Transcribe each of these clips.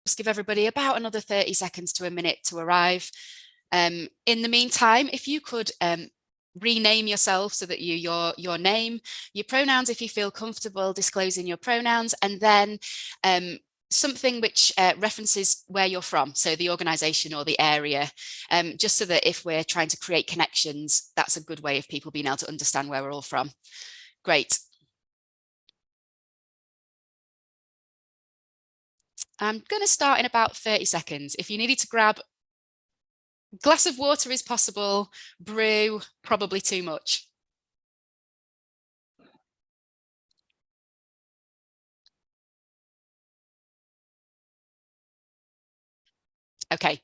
just give everybody about another 30 seconds to a minute to arrive. In the meantime, if you could rename yourself so that your name, your pronouns, if you feel comfortable disclosing your pronouns, and then something which references where you're from, so the organisation or the area, just so that if we're trying to create connections, that's a good way of people being able to understand where we're all from. Great. I'm going to start in about 30 seconds. If you needed to grab a glass of water is possible, brew, probably too much. Okay.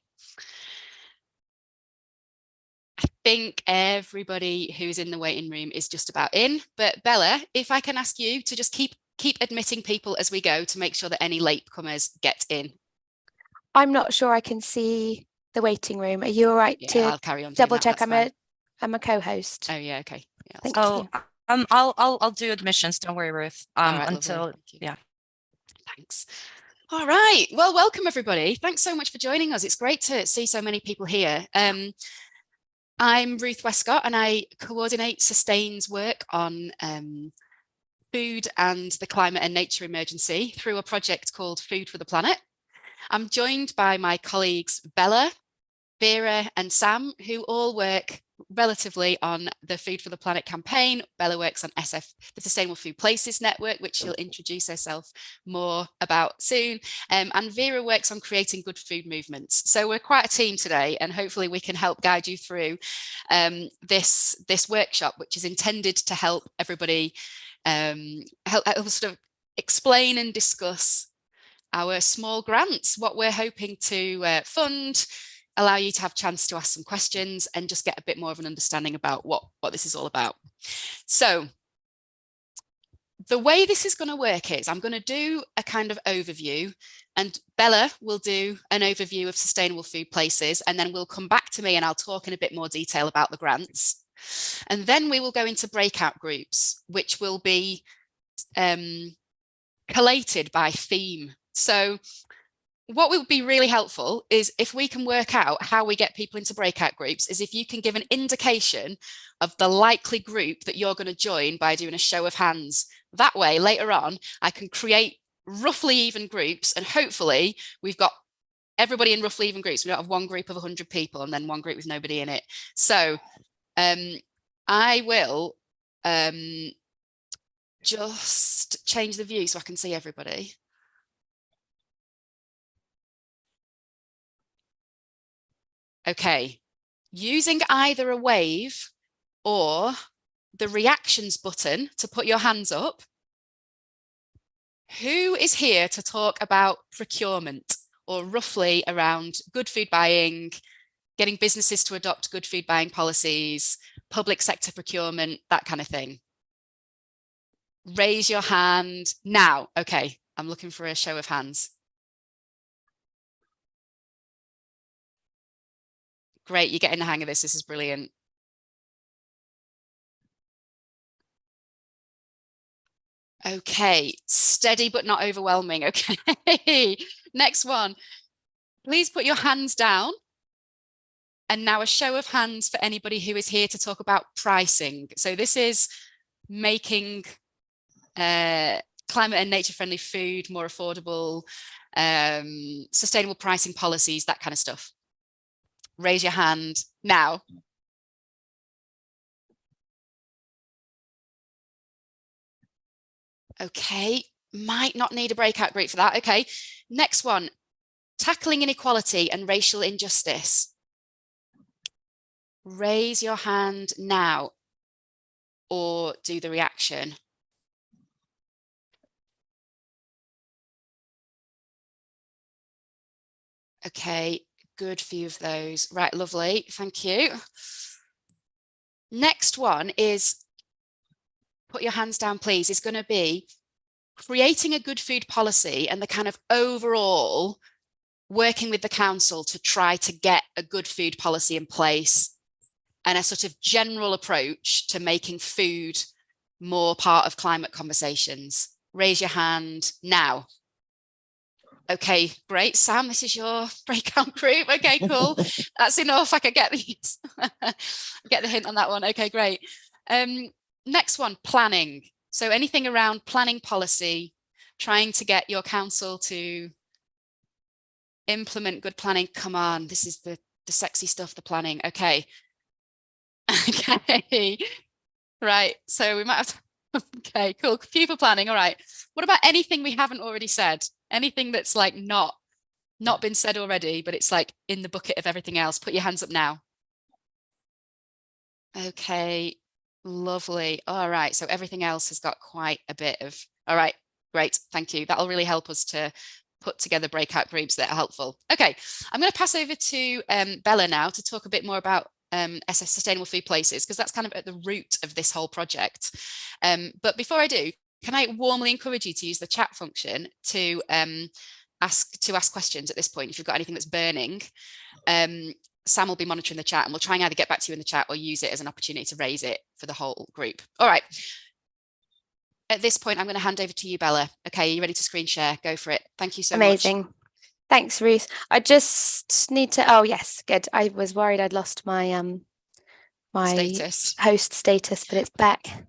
I think everybody who's in the waiting room is just about in, but Bella, if I can ask you to just keep admitting people as we go to make sure that any latecomers get in. I'm not sure I can see the waiting room. Are you all right to I'll carry on double check? I'm a co-host. Oh yeah, okay. Yeah, thank you. I'll do admissions. Don't worry, Ruth. Right, until yeah. Thanks. All right. Well, welcome everybody. Thanks so much for joining us. It's great to see so many people here. I'm Ruth Westcott and I coordinate Sustain's work on food and the climate and nature emergency through a project called Food for the Planet. I'm joined by my colleagues Bella, Vera and Sam, who all work relatively on the Food for the Planet campaign. Bella works on SF, the Sustainable Food Places Network, which she'll introduce herself more about soon. And Vera works on creating good food movements. So we're quite a team today, and hopefully we can help guide you through this workshop, which is intended to help everybody help sort of explain and discuss our small grants, what we're hoping to fund, allow you to have a chance to ask some questions and just get a bit more of an understanding about what this is all about. So the way this is going to work is I'm going to do a kind of overview, and Bella will do an overview of Sustainable Food Places, and then we'll come back to me and I'll talk in a bit more detail about the grants. And then we will go into breakout groups, which will be collated by theme. So what would be really helpful is if we can work out how we get people into breakout groups, is if you can give an indication of the likely group that you're going to join by doing a show of hands. That way, later on, I can create roughly even groups, and hopefully we've got everybody in roughly even groups. We don't have one group of 100 people and then one group with nobody in it. So I will just change the view so I can see everybody. Okay, using either a wave or the reactions button to put your hands up, who is here to talk about procurement, or roughly around good food buying, getting businesses to adopt good food buying policies, public sector procurement, that kind of thing? Raise your hand now. Okay, I'm looking for a show of hands. Great, you're getting the hang of this. This is brilliant. Okay, steady but not overwhelming. Okay, next one. Please put your hands down. And now a show of hands for anybody who is here to talk about pricing. So this is making climate and nature friendly food more affordable, sustainable pricing policies, that kind of stuff. Raise your hand now. Okay, might not need a breakout group for that. Okay, next one, tackling inequality and racial injustice. Raise your hand now or do the reaction. Okay, good few of those. Right, lovely, thank you. Next one is, put your hands down please, is going to be creating a good food policy and the kind of overall working with the council to try to get a good food policy in place and a sort of general approach to making food more part of climate conversations. Raise your hand now. Okay, great. Sam, this is your breakout group. Okay, cool. That's enough. I can get these. Get the hint on that one. Okay, great. Next one, planning. So anything around planning policy, trying to get your council to implement good planning. Come on, this is the sexy stuff, the planning. Okay. Okay. Right. So we might have to, okay, cool. People planning. All right. What about anything we haven't already said? Anything that's like not been said already, but it's like in the bucket of everything else? Put your hands up now. Okay. Lovely. All right. So everything else has got quite a bit of, all right. Great. Thank you. That'll really help us to put together breakout groups that are helpful. Okay. I'm going to pass over to Bella now to talk a bit more about sustainable food places, because that's kind of at the root of this whole project. But before I do, can I warmly encourage you to use the chat function to ask questions at this point if you've got anything that's burning. Sam will be monitoring the chat, and we'll try and either get back to you in the chat or use it as an opportunity to raise it for the whole group. All right. At this point, I'm going to hand over to you, Bella. Okay, are you ready to screen share? Go for it. Thank you so much. Amazing. Thanks, Ruth. I just need to, oh yes, good. I was worried I'd lost my my Status. host status, but it's back.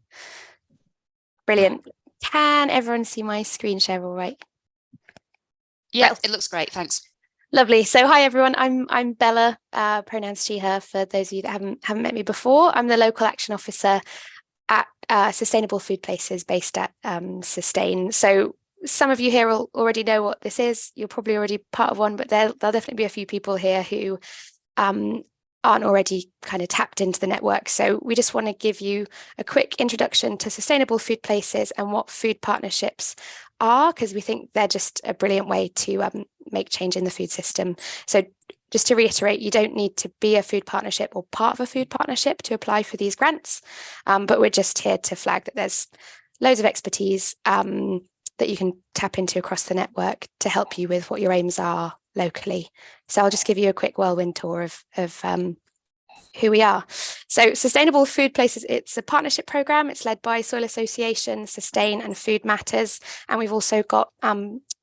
Brilliant. Can everyone see my screen share all right? Yeah, Well, it looks great. Thanks. Lovely. So hi everyone, I'm Bella, pronouns she, her, for those of you that haven't met me before. I'm the local action officer at Sustainable Food Places based at Sustain. So some of you here will already know what this is. You're probably already part of one, but there'll definitely be a few people here who aren't already kind of tapped into the network. So we just want to give you a quick introduction to Sustainable Food Places and what food partnerships are, because we think they're just a brilliant way to make change in the food system. So just to reiterate, you don't need to be a food partnership or part of a food partnership to apply for these grants, but we're just here to flag that there's loads of expertise that you can tap into across the network to help you with what your aims are locally. So I'll just give you a quick whirlwind tour of who we are. So Sustainable Food Places, it's a partnership programme. It's led by Soil Association, Sustain and Food Matters. And we've also got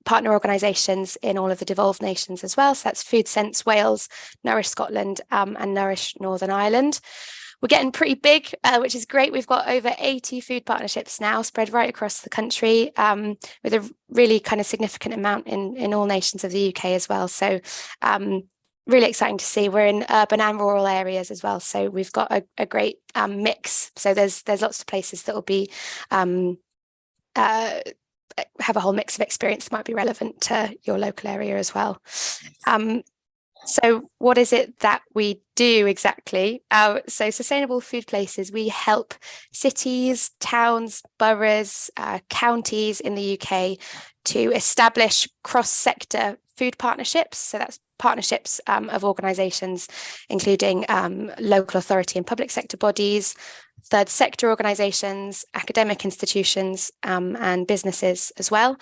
partner organisations in all of the devolved nations as well. So that's Food Sense Wales, Nourish Scotland and Nourish Northern Ireland. We're getting pretty big, which is great. We've got over 80 food partnerships now spread right across the country, with a really kind of significant amount in all nations of the UK as well. So really exciting to see. We're in urban and rural areas as well. So we've got a great mix. So there's lots of places that will be have a whole mix of experience that might be relevant to your local area as well. So what is it that we do exactly? So Sustainable Food Places, we help cities, towns, boroughs, counties in the UK to establish cross-sector food partnerships. So that's partnerships of organisations, including local authority and public sector bodies, third sector organisations, academic institutions and businesses as well.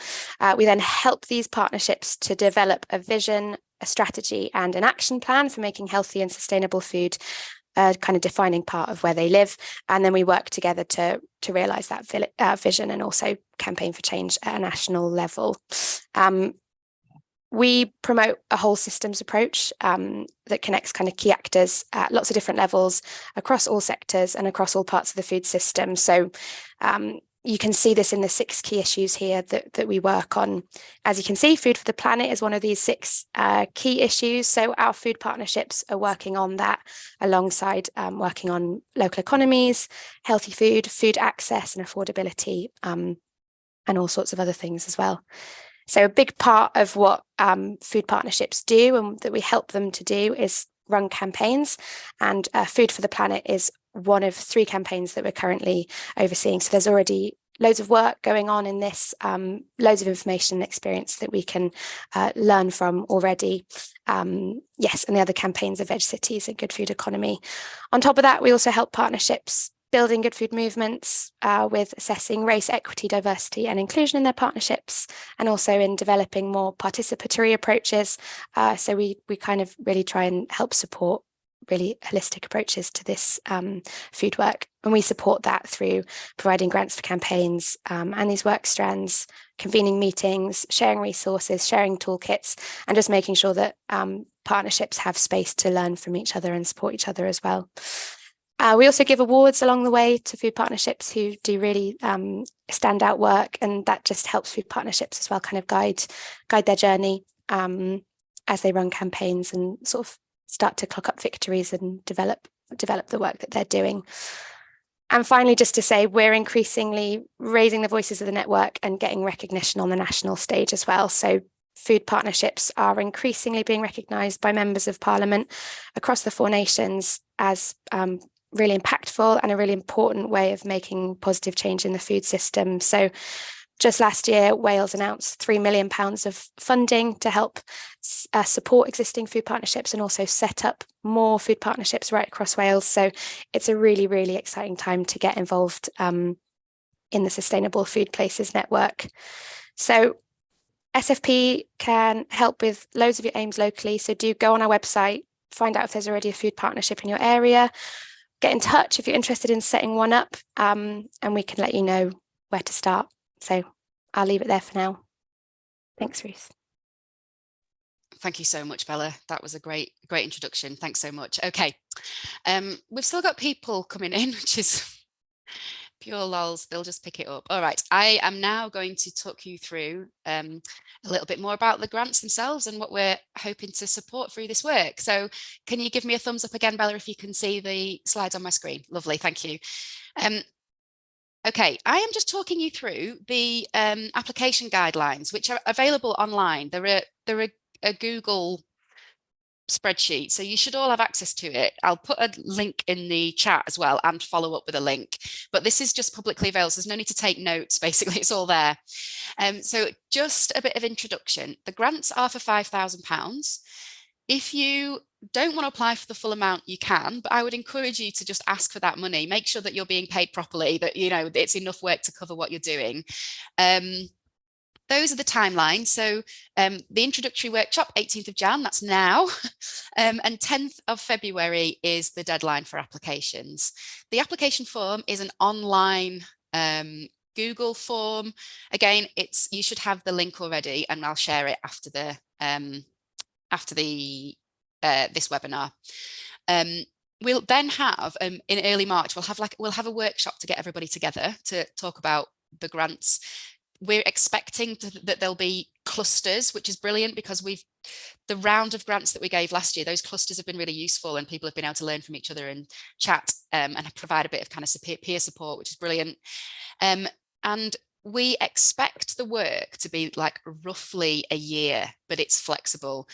We then help these partnerships to develop a vision, a strategy and an action plan for making healthy and sustainable food a kind of defining part of where they live. And then we work together to realise that vision and also campaign for change at a national level. We promote a whole systems approach that connects kind of key actors at lots of different levels across all sectors and across all parts of the food system. So you can see this in the 6 key issues here that we work on. As you can see, food for the planet is one of these 6 key issues. So our food partnerships are working on that alongside working on local economies, healthy food, food access and affordability, and all sorts of other things as well. So a big part of what food partnerships do and that we help them to do is run campaigns, and Food for the Planet is one of 3 campaigns that we're currently overseeing. So there's already loads of work going on in this, loads of information and experience that we can learn from already. Yes, and the other campaigns are Veg Cities and Good Food Economy. On top of that, we also help partnerships building good food movements with assessing race, equity, diversity and inclusion in their partnerships, and also in developing more participatory approaches. So we kind of really try and help support really holistic approaches to this food work. And we support that through providing grants for campaigns and these work strands, convening meetings, sharing resources, sharing toolkits, and just making sure that partnerships have space to learn from each other and support each other as well. We also give awards along the way to food partnerships who do really standout work, and that just helps food partnerships as well kind of guide their journey as they run campaigns and sort of start to clock up victories and develop the work that they're doing. And finally, just to say, we're increasingly raising the voices of the network and getting recognition on the national stage as well. So food partnerships are increasingly being recognised by members of Parliament across the 4 nations as really impactful and a really important way of making positive change in the food system. So just last year, Wales announced £3 million of funding to help support existing food partnerships and also set up more food partnerships right across Wales. So it's a really, really exciting time to get involved in the Sustainable Food Places Network. So SFP can help with loads of your aims locally. So do go on our website, find out if there's already a food partnership in your area, get in touch if you're interested in setting one up, and we can let you know where to start. So I'll leave it there for now. Thanks, Ruth. Thank you so much, Bella. That was a great introduction. Thanks so much. Okay, we've still got people coming in, which is pure lols. They'll just pick it up. All right, I am now going to talk you through a little bit more about the grants themselves and what we're hoping to support through this work. So can you give me a thumbs up again, Bella, if you can see the slides on my screen? Lovely, thank you. Okay, I am just talking you through the application guidelines, which are available online. They're a Google spreadsheet, so you should all have access to it. I'll put a link in the chat as well and follow up with a link, but this is just publicly available, so there's no need to take notes. Basically, it's all there. So just a bit of introduction. The grants are for £5,000. If you don't want to apply for the full amount, you can, but I would encourage you to just ask for that money. Make sure that you're being paid properly, that it's enough work to cover what you're doing. Those are the timelines. So the introductory workshop, 18th of Jan, that's now, and 10th of February is the deadline for applications. The application form is an online Google form. Again, you should have the link already, and I'll share it after this webinar. We'll then have in early March, we'll have a workshop to get everybody together to talk about the grants. We're expecting that there'll be clusters, which is brilliant because the round of grants that we gave last year, those clusters have been really useful and people have been able to learn from each other and chat and provide a bit of kind of peer support, which is brilliant. And we expect the work to be like roughly a year, but it's flexible.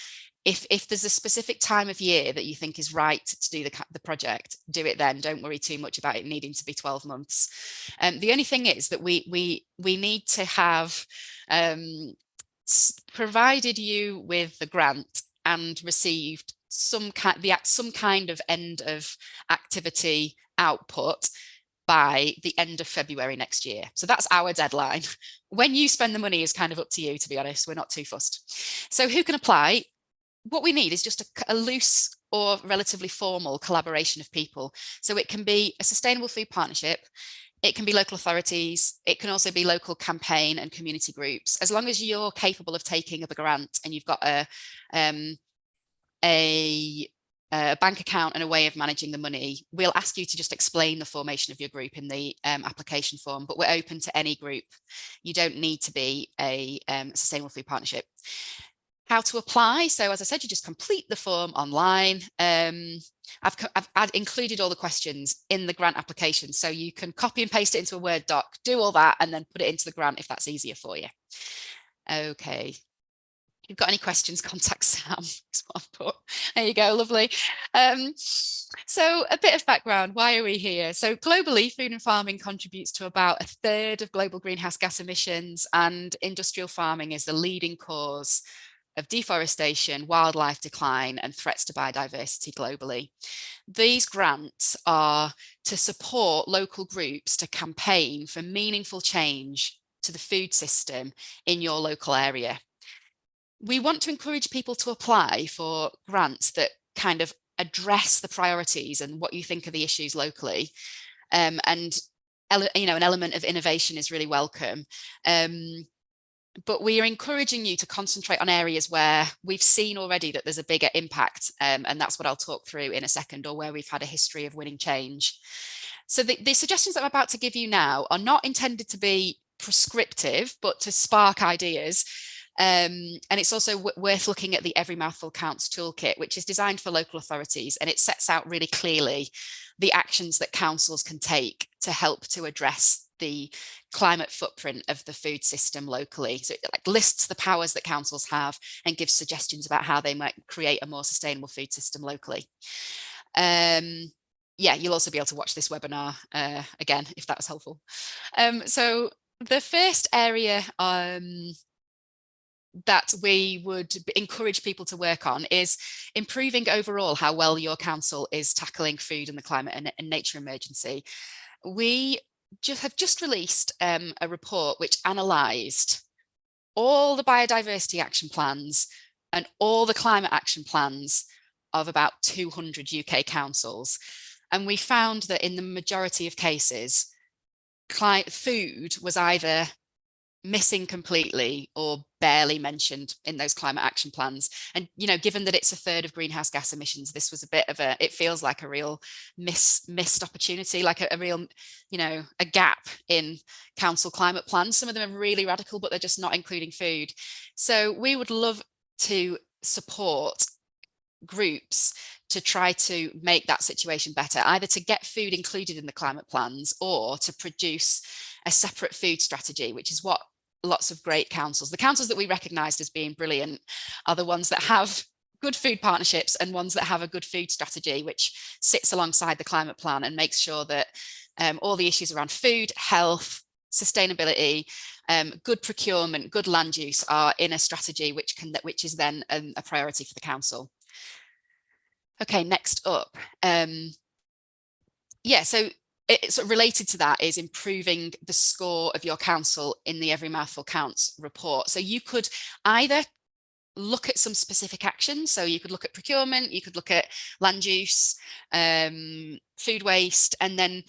If there's a specific time of year that you think is right to do the project, do it then. Don't worry too much about it needing to be 12 months. The only thing is that we need to have provided you with the grant and received some kind of end of activity output by the end of February next year. So that's our deadline. When you spend the money is kind of up to you, to be honest. We're not too fussed. So who can apply? What we need is just a loose or relatively formal collaboration of people. So it can be a sustainable food partnership, it can be local authorities, it can also be local campaign and community groups. As long as you're capable of taking up a grant and you've got a bank account and a way of managing the money, we'll ask you to just explain the formation of your group in the application form, but we're open to any group. You don't need to be a sustainable food partnership. How to apply? So as I said, you just complete the form online. I've included all the questions in the grant application, so you can copy and paste it into a Word doc, do all that, and then put it into the grant if that's easier for you. Okay. If you've got any questions, contact Sam. That's what I've put. There you go, lovely. So a bit of background, why are we here? So globally, food and farming contributes to about 1/3 of global greenhouse gas emissions, and industrial farming is the leading cause of deforestation, wildlife decline, and threats to biodiversity globally. These grants are to support local groups to campaign for meaningful change to the food system in your local area. We want to encourage people to apply for grants that kind of address the priorities and what you think are the issues locally. And you know, an element of innovation is really welcome. But we are encouraging you to concentrate on areas where we've seen already that there's a bigger impact, and that's what I'll talk through in a second, or where we've had a history of winning change. So the suggestions that I'm about to give you now are not intended to be prescriptive, but to spark ideas. And it's also worth looking at the Every Mouthful Counts toolkit, which is designed for local authorities, and it sets out really clearly the actions that councils can take to help to address the climate footprint of the food system locally. So it like lists the powers that councils have and gives suggestions about how they might create a more sustainable food system locally. Yeah, you'll also be able to watch this webinar again, if that was helpful. So the first area that we would encourage people to work on is improving overall how well your council is tackling food and the climate and nature emergency. We have just released a report which analysed all the biodiversity action plans and all the climate action plans of about 200 UK councils. And we found that in the majority of cases, food was either missing completely or barely mentioned in those climate action plans. And, you know, given that it's a third of greenhouse gas emissions, this was a bit of it feels like a real missed opportunity, like a real, you know, a gap in council climate plans. Some of them are really radical, but they're just not including food. So we would love to support groups to try to make that situation better, either to get food included in the climate plans or to produce a separate food strategy, which is what lots of great councils, the councils that we recognised as being brilliant, are the ones that have good food partnerships and ones that have a good food strategy, which sits alongside the climate plan and makes sure that all the issues around food, health, sustainability, good procurement, good land use are in a strategy which is then a priority for the council. Okay, next up. Yeah, so it's related to that is improving the score of your council in the Every Mouthful Counts report. So you could either look at some specific actions. So you could look at procurement, you could look at land use, food waste, and then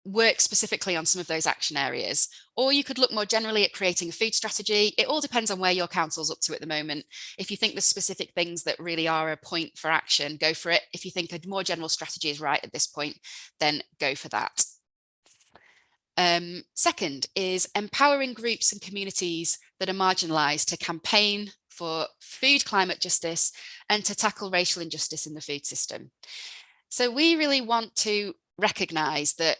work specifically on some of those action areas. Or you could look more generally at creating a food strategy. It all depends on where your council's up to at the moment. If you think there's specific things that really are a point for action, go for it. If you think a more general strategy is right at this point, then go for that. Second is empowering groups and communities that are marginalised to campaign for food climate justice and to tackle racial injustice in the food system. So we really want to recognise that,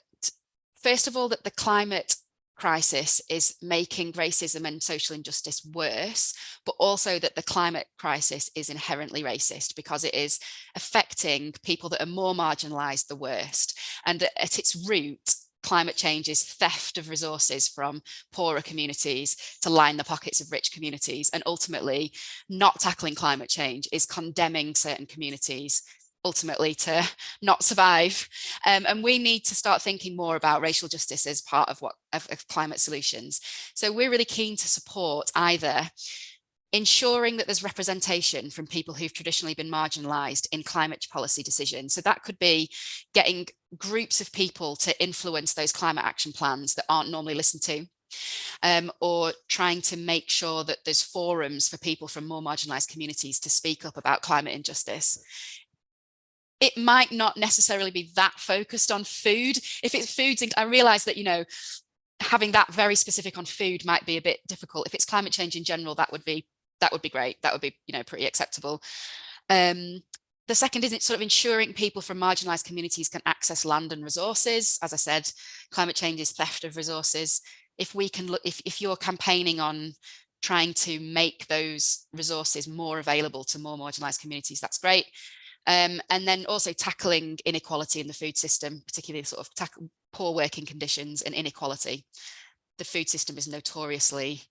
first of all, that the climate crisis is making racism and social injustice worse, but also that the climate crisis is inherently racist because it is affecting people that are more marginalised the worst. And at its root, climate change is theft of resources from poorer communities to line the pockets of rich communities. And ultimately, not tackling climate change is condemning certain communities ultimately to not survive. And we need to start thinking more about racial justice as part of climate solutions. So we're really keen to support either ensuring that there's representation from people who've traditionally been marginalised in climate policy decisions. So that could be getting groups of people to influence those climate action plans that aren't normally listened to. Or trying to make sure that there's forums for people from more marginalised communities to speak up about climate injustice. It might not necessarily be that focused on food. If it's foods, I realise that, you know, having that very specific on food might be a bit difficult. If it's climate change in general, that would be great. That would be, you know, pretty acceptable. The second is sort of ensuring people from marginalised communities can access land and resources. As I said, climate change is theft of resources. If we can look, if you're campaigning on trying to make those resources more available to more marginalised communities, that's great. And then also tackling inequality in the food system, particularly sort of tackle poor working conditions and inequality. The food system is notoriously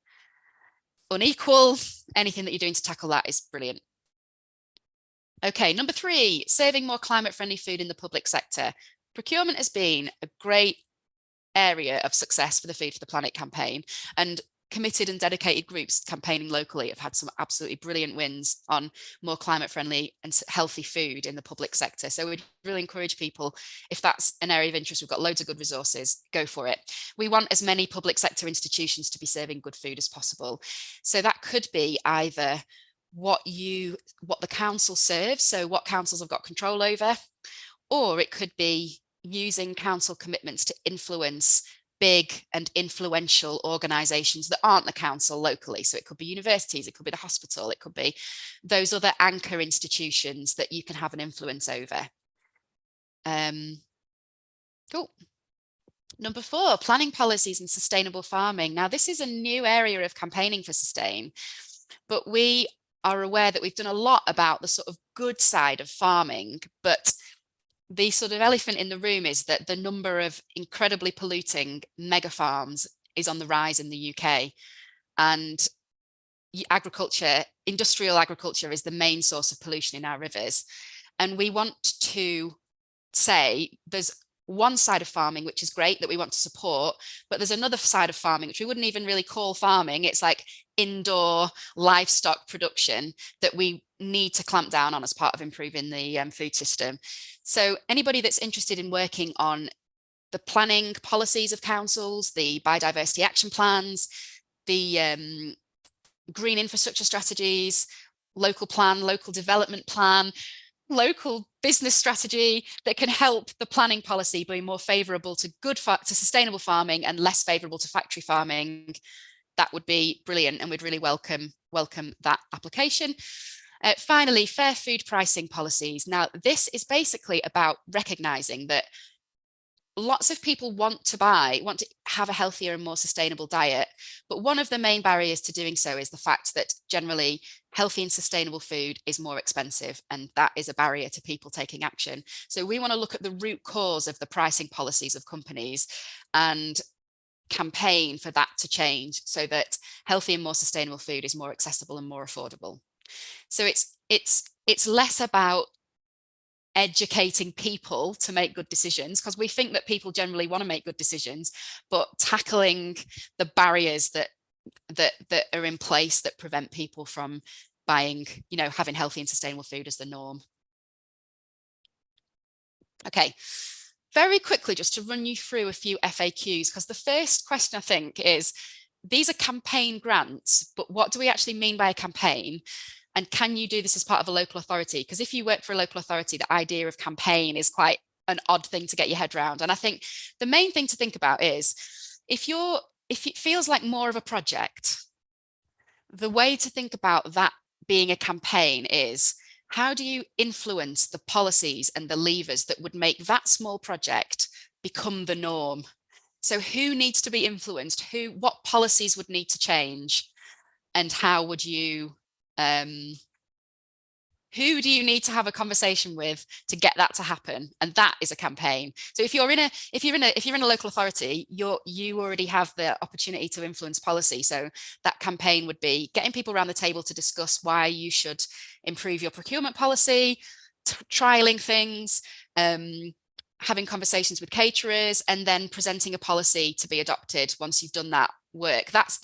unequal. Anything that you're doing to tackle that is brilliant. Okay, number 3, serving more climate-friendly food in the public sector. Procurement has been a great area of success for the Food for the Planet campaign. And committed and dedicated groups campaigning locally have had some absolutely brilliant wins on more climate friendly and healthy food in the public sector. So we'd really encourage people, if that's an area of interest, we've got loads of good resources, go for it. We want as many public sector institutions to be serving good food as possible. So that could be either what the council serves, so what councils have got control over, or it could be using council commitments to influence big and influential organisations that aren't the council locally. So it could be universities, it could be the hospital, it could be those other anchor institutions that you can have an influence over. Cool. Number 4, planning policies and sustainable farming. Now, this is a new area of campaigning for Sustain, but we are aware that we've done a lot about the sort of good side of farming, but the sort of elephant in the room is that the number of incredibly polluting mega farms is on the rise in the UK, and industrial agriculture is the main source of pollution in our rivers. And we want to say there's one side of farming which is great that we want to support, but there's another side of farming which we wouldn't even really call farming. It's like indoor livestock production that we need to clamp down on as part of improving the food system. So anybody that's interested in working on the planning policies of councils, the biodiversity action plans, the green infrastructure strategies, local plan, local development plan, local business strategy that can help the planning policy be more favourable to sustainable farming and less favourable to factory farming, that would be brilliant, and we'd really welcome that application. Finally, fair food pricing policies. Now, this is basically about recognising that lots of people want to have a healthier and more sustainable diet, but one of the main barriers to doing so is the fact that generally healthy and sustainable food is more expensive, and that is a barrier to people taking action. So we want to look at the root cause of the pricing policies of companies and campaign for that to change so that healthy and more sustainable food is more accessible and more affordable. So it's less about educating people to make good decisions, because we think that people generally want to make good decisions, but tackling the barriers that are in place that prevent people from buying, having healthy and sustainable food as the norm. Okay, very quickly, just to run you through a few FAQs, because the first question I think is, these are campaign grants, but what do we actually mean by a campaign? And can you do this as part of a local authority? Because if you work for a local authority, the idea of campaign is quite an odd thing to get your head around. And I think the main thing to think about is, if it feels like more of a project, the way to think about that being a campaign is, how do you influence the policies and the levers that would make that small project become the norm? So who needs to be influenced? What policies would need to change? And how would you, who do you need to have a conversation with to get that to happen? And that is a campaign. So if you're in a local authority, you already have the opportunity to influence policy. So that campaign would be getting people around the table to discuss why you should improve your procurement policy, trialing things, having conversations with caterers, and then presenting a policy to be adopted once you've done that work. That's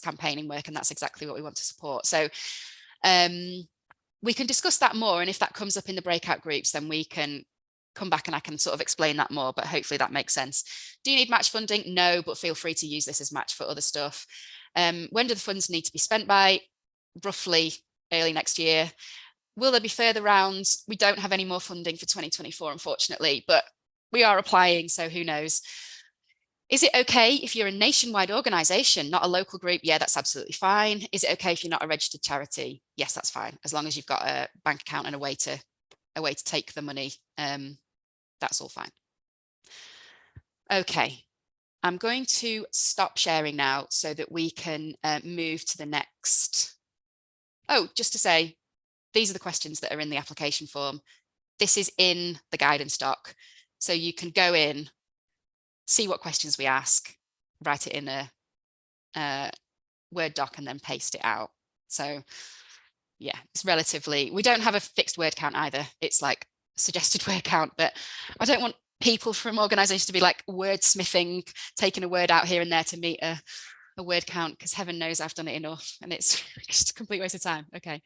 campaigning work, and that's exactly what we want to support. So we can discuss that more, and if that comes up in the breakout groups, then we can come back and I can sort of explain that more, but hopefully that makes sense. Do you need match funding? No, but feel free to use this as match for other stuff. When do the funds need to be spent by? Roughly early next year. Will there be further rounds? We don't have any more funding for 2024, unfortunately, but we are applying, so who knows. Is it okay if you're a nationwide organisation, not a local group? Yeah, that's absolutely fine. Is it okay if you're not a registered charity? Yes, that's fine, as long as you've got a bank account and a way to take the money. That's all fine. Okay, I'm going to stop sharing now so that we can move to the next. Oh, just to say, these are the questions that are in the application form. This is in the guidance doc, so you can go in, see what questions we ask, write it in a Word doc, and then paste it out. So yeah, it's relatively, we don't have a fixed word count either. It's like a suggested word count, but I don't want people from organisations to be like wordsmithing, taking a word out here and there to meet a a word count because heaven knows I've done it enough and it's just a complete waste of time. Okay.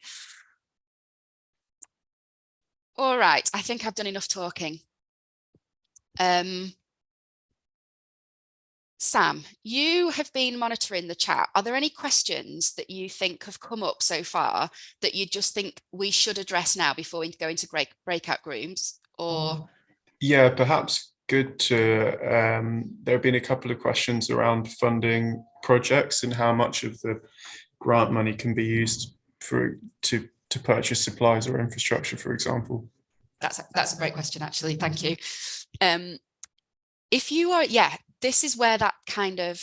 All right, I think I've done enough talking. Sam, you have been monitoring the chat. Are there any questions that you think have come up so far that you just think we should address now before we go into breakout rooms? Or yeah, perhaps good to, there have been a couple of questions around funding projects and how much of the grant money can be used to purchase supplies or infrastructure, for example. That's a great question, actually. Thank you. If you are, this is where that kind of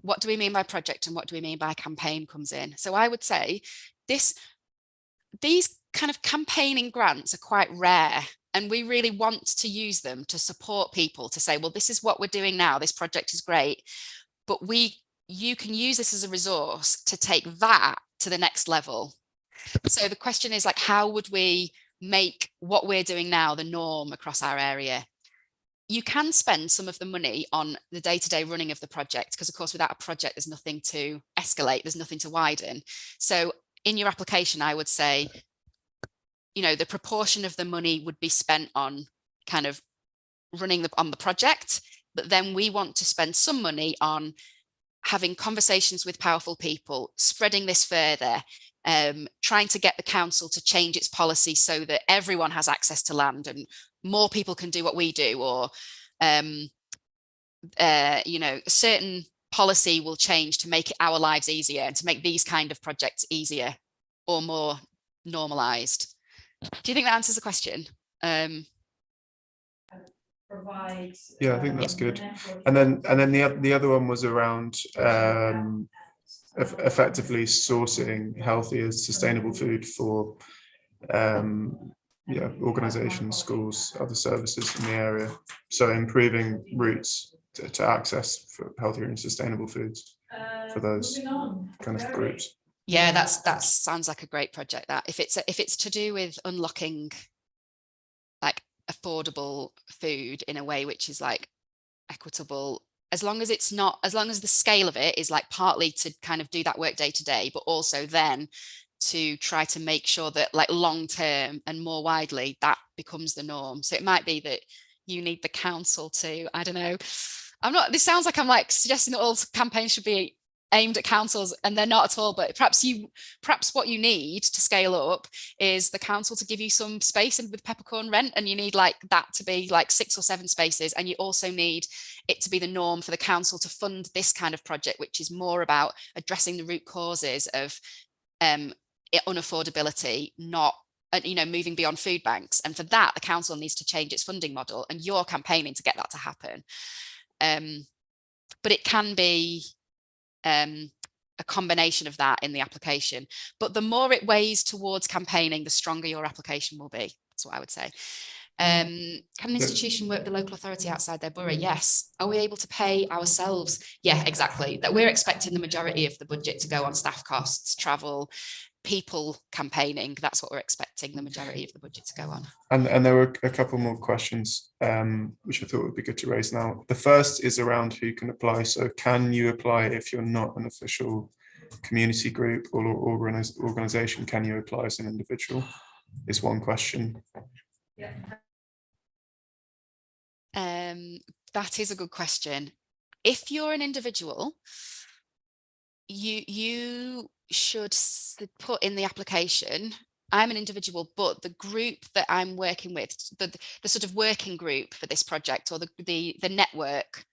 what do we mean by project and what do we mean by campaign comes in. So I would say these kind of campaigning grants are quite rare, and we really want to use them to support people to say, well, this is what we're doing now. This project is great, but you can use this as a resource to take that to the next level. So the question is, like, how would we make what we're doing now the norm across our area? You can spend some of the money on the day-to-day running of the project, because of course without a project there's nothing to escalate, there's nothing to widen. So in your application I would say, you know, the proportion of the money would be spent on kind of running on the project, but then we want to spend some money on having conversations with powerful people, spreading this further, trying to get the council to change its policy so that everyone has access to land and more people can do what we do, or you know, a certain policy will change to make our lives easier and to make these kind of projects easier or more normalized. Do you think that answers the question? Yeah, I think that's good. And then the other one was around effectively sourcing healthier, sustainable food for organizations, schools, other services in the area. So improving routes to access for healthier and sustainable foods for those kind of groups. Yeah, that sounds like a great project. That if it's to do with unlocking like affordable food in a way which is like equitable, as long as the scale of it is like partly to kind of do that work day to day, but also then to try to make sure that like long term and more widely that becomes the norm. So it might be that you need the council to, I don't know, this sounds like I'm like suggesting that all campaigns should be aimed at councils, and they're not at all, but perhaps what you need to scale up is the council to give you some space with peppercorn rent, and you need like that to be like 6 or 7 spaces, and you also need it to be the norm for the council to fund this kind of project, which is more about addressing the root causes of unaffordability, not moving beyond food banks. And for that the council needs to change its funding model, and you're campaigning to get that to happen. But it can be a combination of that in the application, but the more it weighs towards campaigning, the stronger your application will be. That's what I would say. Can an institution work with the local authority outside their borough? Yes. Are we able to pay ourselves? Yeah, exactly. That we're expecting the majority of the budget to go on staff costs, travel, people campaigning. That's what we're expecting the majority of the budget to go on. And there were a couple more questions which I thought would be good to raise now. The first is around who can apply. So can you apply if you're not an official community group or organization? Can you apply as an individual? Is one question. That is a good question. If you're an individual, you should put in the application, I'm an individual, but the group that I'm working with, the sort of working group for this project, or the network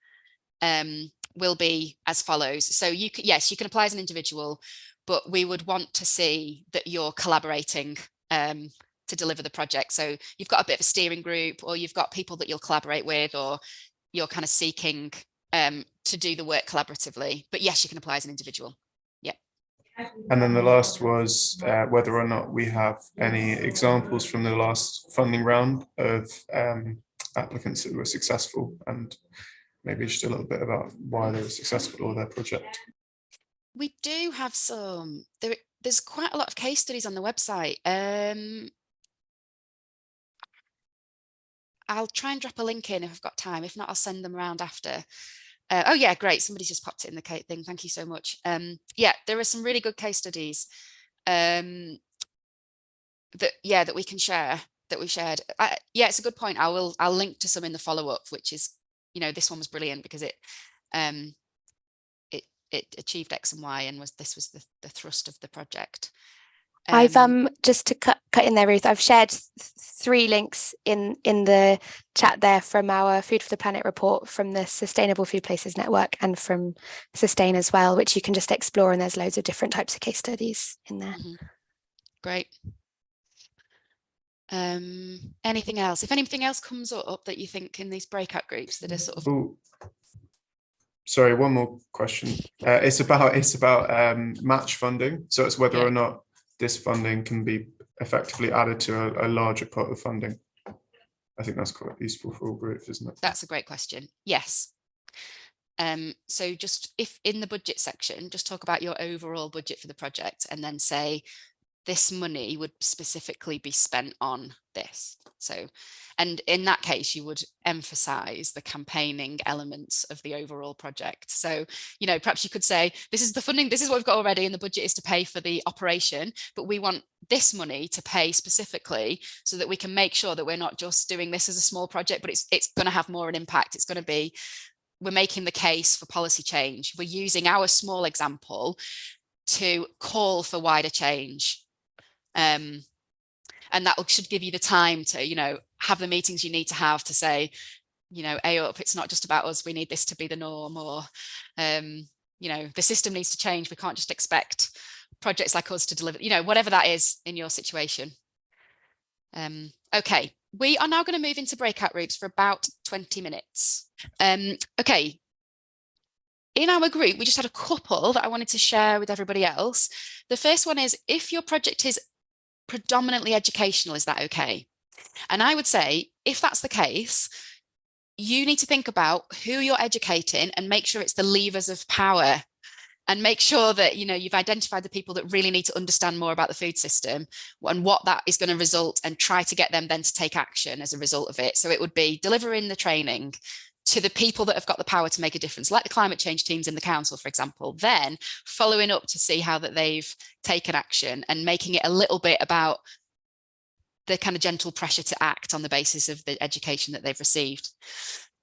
will be as follows. So you can apply as an individual, but we would want to see that you're collaborating to deliver the project. So you've got a bit of a steering group, or you've got people that you'll collaborate with, or you're kind of seeking to do the work collaboratively. But yes, you can apply as an individual. Yeah. And then the last was whether or not we have any examples from the last funding round of applicants that were successful, and maybe just a little bit about why they were successful or their project. We do have some. There's quite a lot of case studies on the website. I'll try and drop a link in if I've got time. If not, I'll send them around after. Oh yeah, great. Somebody's just popped it in the thing. Thank you so much. Yeah, there are some really good case studies that we can share, that we've shared. Yeah, it's a good point. I'll link to some in the follow-up, which is, this one was brilliant because it achieved X and Y, and this was the thrust of the project. I've just to cut in there, Ruth, I've shared 3 links in the chat there from our Food for the Planet report from the Sustainable Food Places Network and from Sustain as well, which you can just explore, and there's loads of different types of case studies in there. Great. Anything else? If anything else comes up that you think in these breakout groups that are sort of... Ooh. Sorry, one more question. It's about match funding. So it's whether or not this funding can be effectively added to a larger pot of funding. I think that's quite useful for all groups, isn't it? That's a great question. Yes. So just if in the budget section, just talk about your overall budget for the project and then say this money would specifically be spent on this. So, and in that case, you would emphasize the campaigning elements of the overall project. So, perhaps you could say, this is the funding, this is what we've got already, and the budget is to pay for the operation, but we want this money to pay specifically so that we can make sure that we're not just doing this as a small project, but it's going to have more an impact. It's going to be, we're making the case for policy change. We're using our small example to call for wider change. And that should give you the time to, have the meetings you need to have to say, up, it's not just about us, we need this to be the norm, or, the system needs to change. We can't just expect projects like us to deliver, whatever that is in your situation. Okay, we are now going to move into breakout groups for about 20 minutes. Okay. In our group, we just had a couple that I wanted to share with everybody else. The first one is, if your project is predominantly educational, is that okay? And I would say, if that's the case, you need to think about who you're educating and make sure it's the levers of power, and make sure that you've identified the people that really need to understand more about the food system and what that is going to result, and try to get them then to take action as a result of it. So it would be delivering the training to the people that have got the power to make a difference, like the climate change teams in the council, for example, then following up to see how that they've taken action and making it a little bit about the kind of gentle pressure to act on the basis of the education that they've received.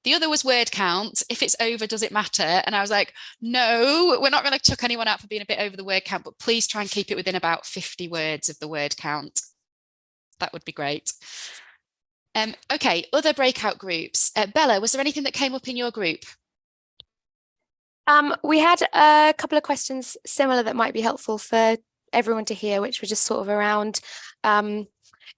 The other was word count. If it's over, does it matter? And I was like, no, we're not going to chuck anyone out for being a bit over the word count, but please try and keep it within about 50 words of the word count. That would be great. Okay, other breakout groups. Bella, was there anything that came up in your group? We had a couple of questions similar that might be helpful for everyone to hear, which were just sort of around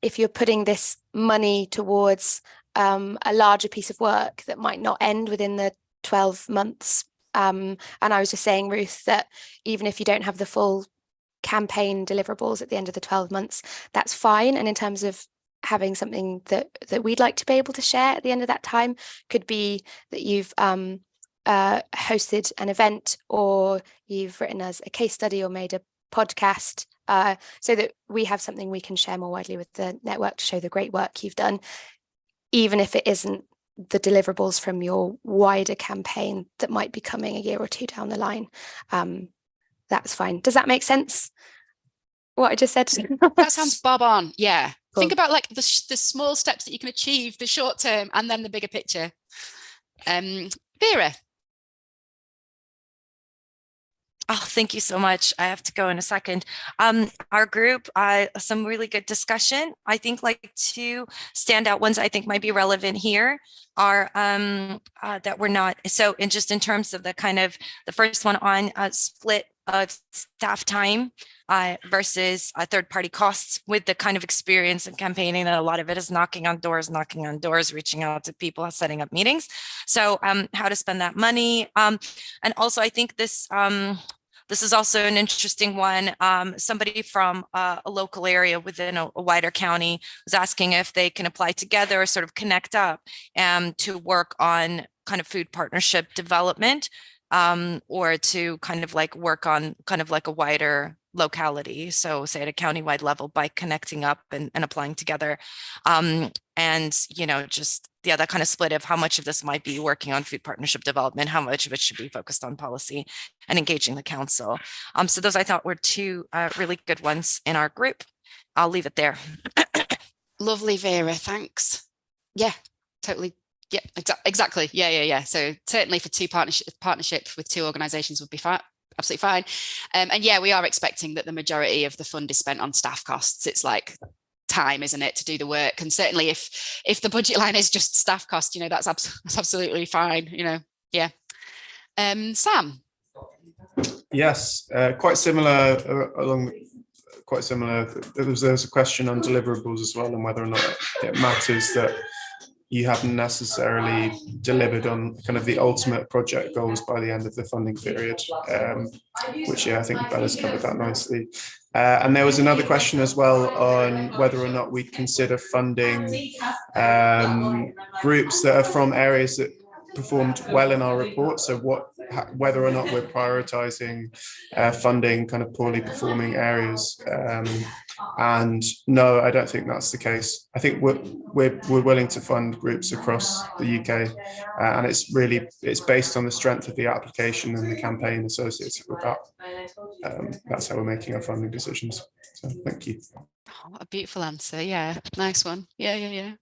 if you're putting this money towards a larger piece of work that might not end within the 12 months. And I was just saying, Ruth, that even if you don't have the full campaign deliverables at the end of the 12 months, that's fine. And in terms of having something that we'd like to be able to share at the end of that time, could be that you've hosted an event, or you've written us a case study or made a podcast, so that we have something we can share more widely with the network to show the great work you've done, even if it isn't the deliverables from your wider campaign that might be coming a year or two down the line. That's fine. Does that make sense, what I just said? That sounds bob on. Yeah. Cool. Think about like the small steps that you can achieve, the short term, and then the bigger picture. Vera. Oh, thank you so much. I have to go in a second. Our group, some really good discussion. I think like 2 standout ones I think might be relevant here are that we're not, so in just in terms of the kind of, the first one on split of staff time versus third-party costs, with the kind of experience and campaigning that a lot of it is knocking on doors, reaching out to people, setting up meetings. So how to spend that money. And also I think this is also an interesting one. Somebody from a local area within a wider county was asking if they can apply together or sort of connect up to work on kind of food partnership development, or to kind of like work on kind of like a wider locality. So say at a countywide level by connecting up and applying together. And, just that kind of split of how much of this might be working on food partnership development, how much of it should be focused on policy and engaging the council. So those I thought were two really good ones in our group. I'll leave it there. Lovely, Vera. Thanks. Yeah, totally. Yeah, exactly. Yeah. So certainly for two partnership with two organisations would be fine. Absolutely fine. And yeah, we are expecting that the majority of the fund is spent on staff costs. It's like time, isn't it, to do the work? And certainly if the budget line is just staff cost, you know, that's absolutely fine, you know. Yeah. Sam. Yes, quite similar quite similar. There was a question on deliverables as well, and whether or not it matters that you haven't necessarily delivered on kind of the ultimate project goals by the end of the funding period, which, yeah, I think Bella's covered that nicely. And there was another question as well on whether or not we'd consider funding groups that are from areas that performed well in our report. So whether or not we're prioritizing funding kind of poorly performing areas. And no, I don't think that's the case. I think we're willing to fund groups across the UK, and it's based on the strength of the application and the campaign associated with that. That's how we're making our funding decisions. So thank you. Oh, what a beautiful answer. Yeah, nice one. Yeah.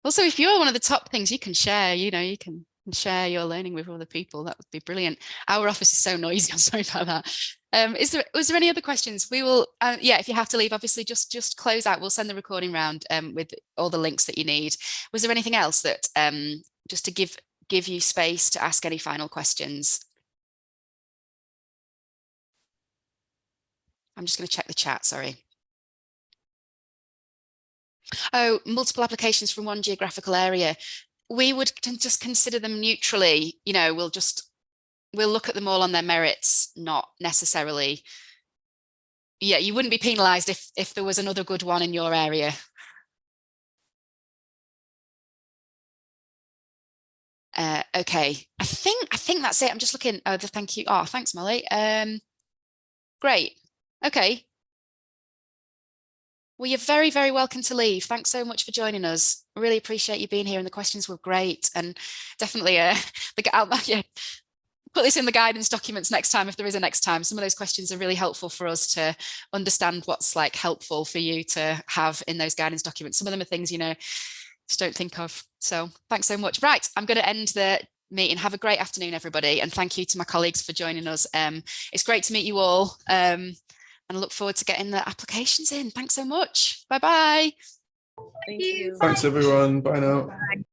Also, if you're one of the top things you can share, you know, you can share your learning with other people. That would be brilliant. Our office is so noisy. I'm sorry about that. Was there any other questions? We will, yeah, if you have to leave, obviously just close out. We'll send the recording round with all the links that you need. Was there anything else that, just to give you space to ask any final questions? I'm just going to check the chat, sorry. Oh, multiple applications from one geographical area. We would just consider them neutrally, you know, we'll look at them all on their merits, not necessarily. Yeah, you wouldn't be penalised if there was another good one in your area. Okay, I think that's it. I'm just looking. Oh, thank you. Oh, thanks, Molly. Great. Okay. Well, you're very, very welcome to leave. Thanks so much for joining us. Really appreciate you being here, and the questions were great. And definitely, yeah, put this in the guidance documents next time if there is a next time. Some of those questions are really helpful for us to understand what's like helpful for you to have in those guidance documents. Some of them are things, you know, just don't think of. So thanks so much. Right, I'm going to end the meeting. Have a great afternoon, everybody, and thank you to my colleagues for joining us. It's great to meet you all. And I look forward to getting the applications in. Thanks so much. Bye-bye. Thank you. Thanks, everyone. Bye now. Bye.